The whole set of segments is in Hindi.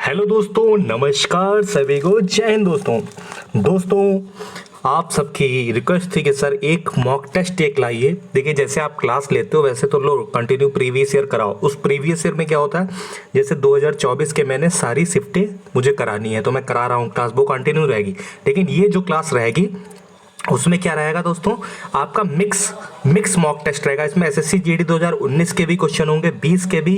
हेलो दोस्तों, नमस्कार सभी को, जय हिंद। दोस्तों आप सबकी रिक्वेस्ट थी कि सर एक मॉक टेस्ट एक लाइए। देखिए जैसे आप क्लास लेते हो वैसे तो लो कंटिन्यू प्रीवियस ईयर कराओ। उस प्रीवियस ईयर में क्या होता है, जैसे 2024 के मैंने सारी शिफ्टें मुझे करानी है तो मैं करा रहा हूँ क्लास, वो कंटिन्यू रहेगी। लेकिन ये जो क्लास रहेगी उसमें क्या रहेगा दोस्तों, आपका मिक्स मॉक टेस्ट रहेगा। इसमें एसएससी जीडी 2019 के भी क्वेश्चन होंगे, 20 के भी,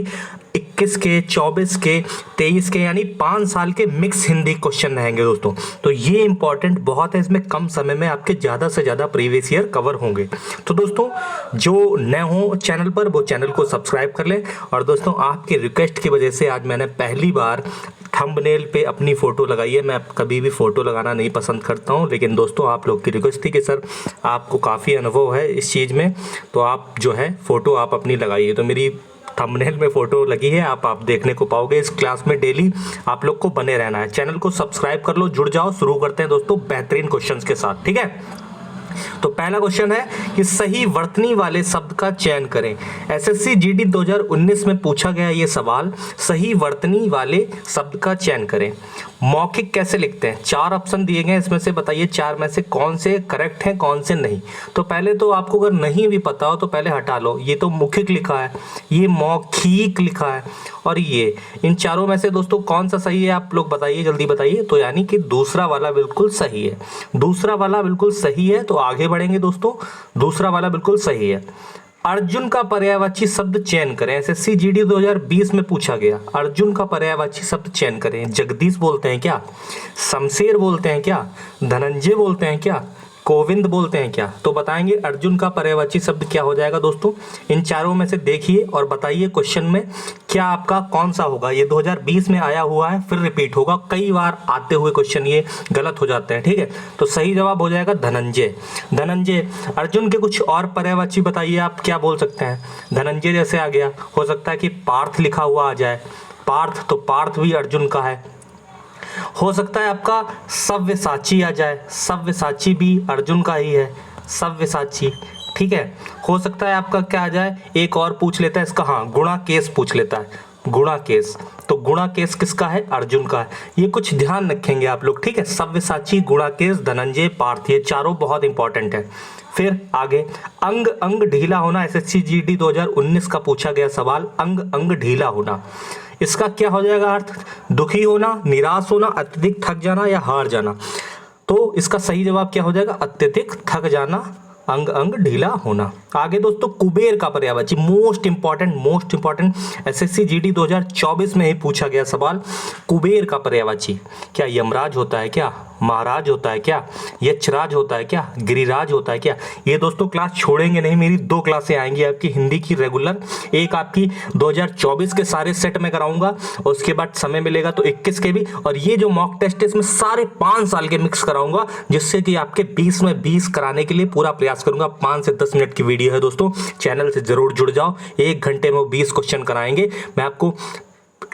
21 के, 24 के, 23 के, यानी 5 साल के मिक्स हिंदी क्वेश्चन रहेंगे दोस्तों। तो ये इंपॉर्टेंट बहुत है, इसमें कम समय में आपके ज़्यादा से ज़्यादा प्रीवियस ईयर कवर होंगे। तो दोस्तों जो नए हो चैनल पर वो चैनल को सब्सक्राइब कर लें। और दोस्तों आपकी रिक्वेस्ट की वजह से आज मैंने पहली बार थंबनेल पे अपनी फ़ोटो लगाई है। मैं कभी भी फ़ोटो लगाना नहीं पसंद करता हूँ, लेकिन दोस्तों आप लोग की रिक्वेस्ट थी कि सर आपको काफ़ी अनुभव है इस चीज़ में, तो आप जो है फ़ोटो आप अपनी लगाइए। तो मेरी थंबनेल में फ़ोटो लगी है, आप देखने को पाओगे। इस क्लास में डेली आप लोग को बने रहना है। चैनल को सब्सक्राइब कर लो, जुड़ जाओ। शुरू करते हैं दोस्तों बेहतरीन क्वेश्चंस के साथ, ठीक है। तो पहला क्वेश्चन है कि सही वर्तनी वाले शब्द का चयन करें। एसएससी जीडी 2019 में पूछा गया ये सवाल, सही वर्तनी वाले शब्द का चयन करें। मौखिक कैसे लिखते हैं, 4 ऑप्शन दिए गए, इसमें से बताइए 4 में से कौन से करेक्ट हैं कौन से नहीं। तो पहले तो आपको अगर नहीं भी पता हो तो पहले हटा लो, ये तो मौखिक लिखा है, ये मौखिक लिखा है, और ये इन चारों में से दोस्तों कौन सा सही है आप लोग बताइए, जल्दी बताइए। तो यानी कि दूसरा वाला बिल्कुल सही है, दूसरा वाला बिल्कुल सही है। तो आगे बढ़ेंगे दोस्तों, दूसरा वाला बिल्कुल सही है। अर्जुन का पर्यायवाची शब्द चयन करें। एसएससी जीडी 2020 में पूछा गया, अर्जुन का पर्यायवाची शब्द चयन करें। जगदीश बोलते हैं क्या, शमशेर बोलते हैं क्या, धनंजय बोलते हैं क्या, गोविंद बोलते हैं क्या? तो बताएंगे अर्जुन का पर्यायवाची शब्द क्या हो जाएगा दोस्तों। इन चारों में से देखिए और बताइए क्वेश्चन में क्या आपका कौन सा होगा। ये 2020 में आया हुआ है, फिर रिपीट होगा, कई बार आते हुए क्वेश्चन ये गलत हो जाते हैं, ठीक है। तो सही जवाब हो जाएगा धनंजय। धनंजय। अर्जुन के कुछ और पर्यायवाची बताइए, आप क्या बोल सकते हैं। धनंजय जैसे आ गया, हो सकता है कि पार्थ लिखा हुआ आ जाए, पार्थ, तो पार्थ भी अर्जुन का है। हो सकता है आपका सव्यसाची आ जाए, सव्यसाची भी अर्जुन का ही है, सव्यसाची, ठीक है। हो सकता है आपका क्या आ जाए, एक और पूछ लेता है इसका, हाँ गुणाकेश पूछ लेता है, गुणाकेश। तो गुणाकेश किसका है, अर्जुन का है। ये कुछ ध्यान रखेंगे आप लोग, ठीक है। सव्यसाची, गुणाकेश, धनंजय, पार्थ, ये चारों बहुत इंपॉर्टेंट है। फिर आगे अंग अंग ढीला होना, एसएससी जीडी 2019 का पूछा गया सवाल, अंग अंग ढीला होना, इसका क्या हो जाएगा अर्थ, दुखी होना, निराश होना, अत्यधिक थक जाना या हार जाना। तो इसका सही जवाब क्या हो जाएगा, अत्यधिक थक जाना, अंग अंग ढीला होना। आगे दोस्तों कुबेर का पर्यायवाची, मोस्ट इंपॉर्टेंट एसएससी जीडी 2024 में ही पूछा गया सवाल, कुबेर का पर्यायवाची क्या यमराज होता है क्या, महाराज होता है क्या, यक्षराज होता है क्या, गिरिराज होता है क्या। ये दोस्तों क्लास छोड़ेंगे नहीं, मेरी 2 क्लासें आएंगी आपकी हिंदी की रेगुलर। एक आपकी 2024 के सारे सेट में कराऊंगा, उसके बाद समय मिलेगा तो 21 के भी, और ये जो मॉक टेस्ट है इसमें सारे 5 साल के मिक्स कराऊंगा, जिससे कि आपके 20 में 20 कराने के लिए पूरा प्रयास करूंगा। 5 से 10 मिनट की वीडियो है दोस्तों, चैनल से जरूर जुड़ जाओ। 1 घंटे में 20 क्वेश्चन कराएंगे। मैं आपको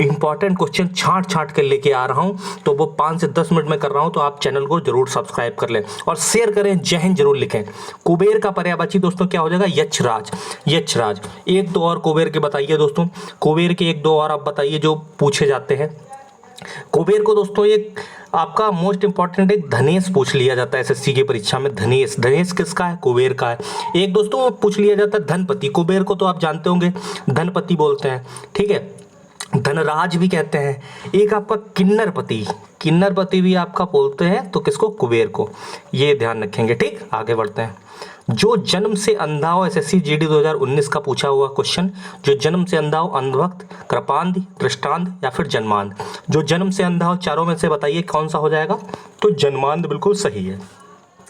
इंपॉर्टेंट क्वेश्चन छांट के लेके आ रहा हूं, तो वो 5 से 10 मिनट में कर रहा हूं। तो आप चैनल को जरूर सब्सक्राइब कर लें और शेयर करें, जय हिंद जरूर लिखें। कुबेर का पर्यायवाची दोस्तों क्या हो जाएगा, यक्षराज, यक्षराज। 1-2 और कुबेर के बताइए दोस्तों, कुबेर के 1-2 और आप बताइए जो पूछे जाते हैं। कुबेर को दोस्तों एक आपका मोस्ट इंपॉर्टेंट एक धनेश पूछ लिया जाता है एसएससी की परीक्षा में, धनेश। धनेश किसका है, कुबेर का है। एक दोस्तों पूछ लिया जाता है धनपति, कुबेर को तो आप जानते होंगे धनपति बोलते हैं, ठीक है, धनराज भी कहते हैं। एक आपका किन्नरपति, किन्नरपति भी आपका बोलते हैं, तो किसको, कुबेर को। ये ध्यान रखेंगे, ठीक। आगे बढ़ते हैं। जो जन्म से अंधा हो, एसएससी जीडी 2019 का पूछा हुआ क्वेश्चन, जो जन्म से अंधा हो, अंधभक्त, कृपांध, दृष्टांत या फिर जन्मांध। जो जन्म से अंधा हो, चारों में से बताइए कौन सा हो जाएगा। तो जन्मांध बिल्कुल सही है,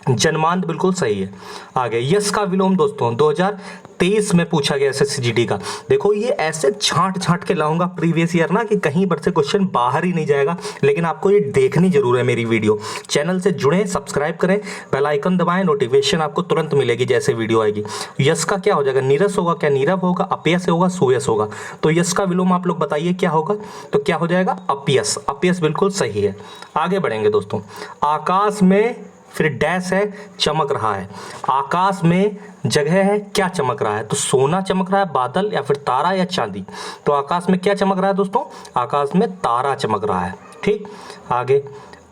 जन्मांध बिल्कुल सही है। आगे यश का विलोम दोस्तों 2023 में पूछा गया एसएससी जीडी का। देखो ये ऐसे छांट के लाऊंगा प्रीवियस ईयर ना, कि कहीं पर से क्वेश्चन बाहर ही नहीं जाएगा, लेकिन आपको ये देखनी जरूर है मेरी वीडियो। चैनल से जुड़ें, सब्सक्राइब करें, बेल आइकन दबाएं, नोटिफिकेशन आपको तुरंत मिलेगी जैसे वीडियो आएगी। यश का क्या हो जाएगा, नीरस होगा क्या, नीरव होगा, अपयस होगा, सुयस होगा। तो यश का विलोम आप लोग बताइए क्या होगा। तो क्या हो जाएगा, अपयस। अपयस बिल्कुल सही है। आगे बढ़ेंगे दोस्तों। आकाश में फिर डैश है चमक रहा है, आकाश में जगह है क्या चमक रहा है, तो सोना चमक रहा है, बादल या फिर तारा या चांदी। तो आकाश में क्या चमक रहा है दोस्तों, आकाश में तारा चमक रहा है। ठीक, आगे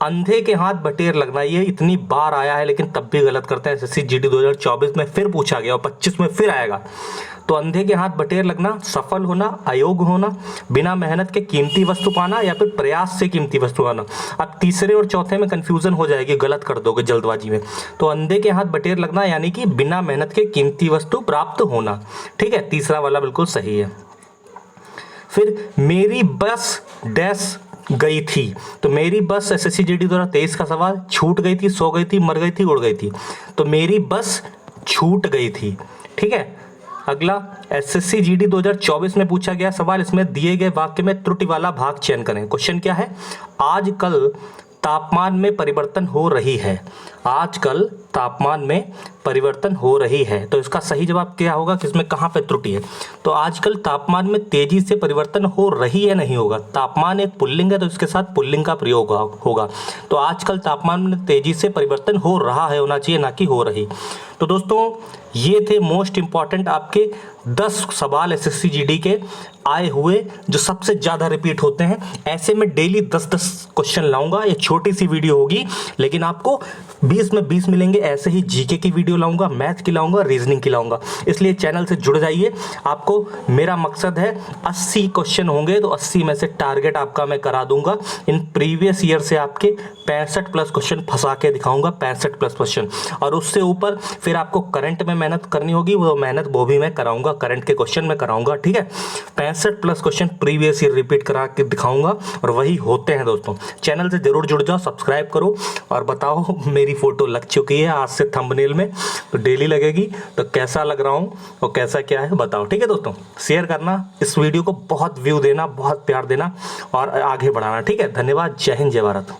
अंधे के हाथ बटेर लगना, ये इतनी बार आया है लेकिन तब भी गलत करते हैं। एसएससी जीडी 2024 में फिर पूछा गया और 25 में फिर आएगा। तो अंधे के हाथ बटेर लगना, सफल होना, अयोग्य होना, बिना मेहनत के कीमती वस्तु पाना या फिर प्रयास से कीमती वस्तु पाना। अब तीसरे और चौथे में कंफ्यूजन हो जाएगी, गलत कर दोगे जल्दबाजी में। तो अंधे के हाथ बटेर लगना यानी कि बिना मेहनत के कीमती वस्तु प्राप्त होना। ठीक है, तीसरा वाला बिल्कुल सही है। फिर मेरी बस डैश गई थी, तो मेरी बस एसएससी जीडी 2023 का सवाल, छूट गई थी, सो गई थी, मर गई थी, उड़ गई थी। तो मेरी बस छूट गई थी। ठीक है, अगला एसएससी जीडी 2024 में पूछा गया सवाल, इसमें दिए गए वाक्य में त्रुटि वाला भाग चयन करें। क्वेश्चन क्या है, आजकल तापमान में परिवर्तन हो रही है, आजकल तापमान में परिवर्तन हो रही है। तो इसका सही जवाब क्या होगा कि इसमें कहाँ पे त्रुटि है। तो आजकल तापमान में तेजी से परिवर्तन हो रही है नहीं होगा, तापमान एक पुल्लिंग है तो इसके साथ पुल्लिंग का प्रयोग होगा। तो आजकल तापमान में तेजी से परिवर्तन हो रहा है होना चाहिए, ना कि हो रही। तो दोस्तों ये थे मोस्ट इंपॉर्टेंट आपके 10 सवाल एसएससी जीडी के आए हुए जो सबसे ज़्यादा रिपीट होते हैं। ऐसे में डेली 10-10 क्वेश्चन लाऊंगा, ये छोटी सी वीडियो होगी लेकिन आपको 20 में 20 मिलेंगे। ऐसे ही जीके की वीडियो लाऊंगा, मैथ की लाऊंगा, रीजनिंग की लाऊंगा। इसलिए चैनल से जुड़ जाइए। आपको मेरा मकसद है 80 क्वेश्चन होंगे तो 80 में से टारगेट आपका मैं करा दूंगा। इन प्रीवियस ईयर से आपके 65 प्लस क्वेश्चन फंसा के दिखाऊंगा, 65 प्लस क्वेश्चन। और उससे ऊपर फिर आपको करंट में मेहनत करनी होगी, वो मेहनत वो भी मैं कराऊंगा, करंट के क्वेश्चन में कराऊंगा। ठीक है, 65 plus question previous year repeat करा के दिखाऊंगा और वही होते हैं दोस्तों। चैनल से जरूर जुड़ जाओ, सब्सक्राइब करो और बताओ मेरी फोटो लग चुकी है आज से थंबनेल में, तो डेली लगेगी, तो कैसा लग रहा हूँ और कैसा क्या है बताओ। ठीक है दोस्तों, शेयर करना इस वीडियो को, बहुत व्यू देना, बहुत प्यार देना और आगे बढ़ाना। ठीक है, धन्यवाद। जय हिंद, जय भारत।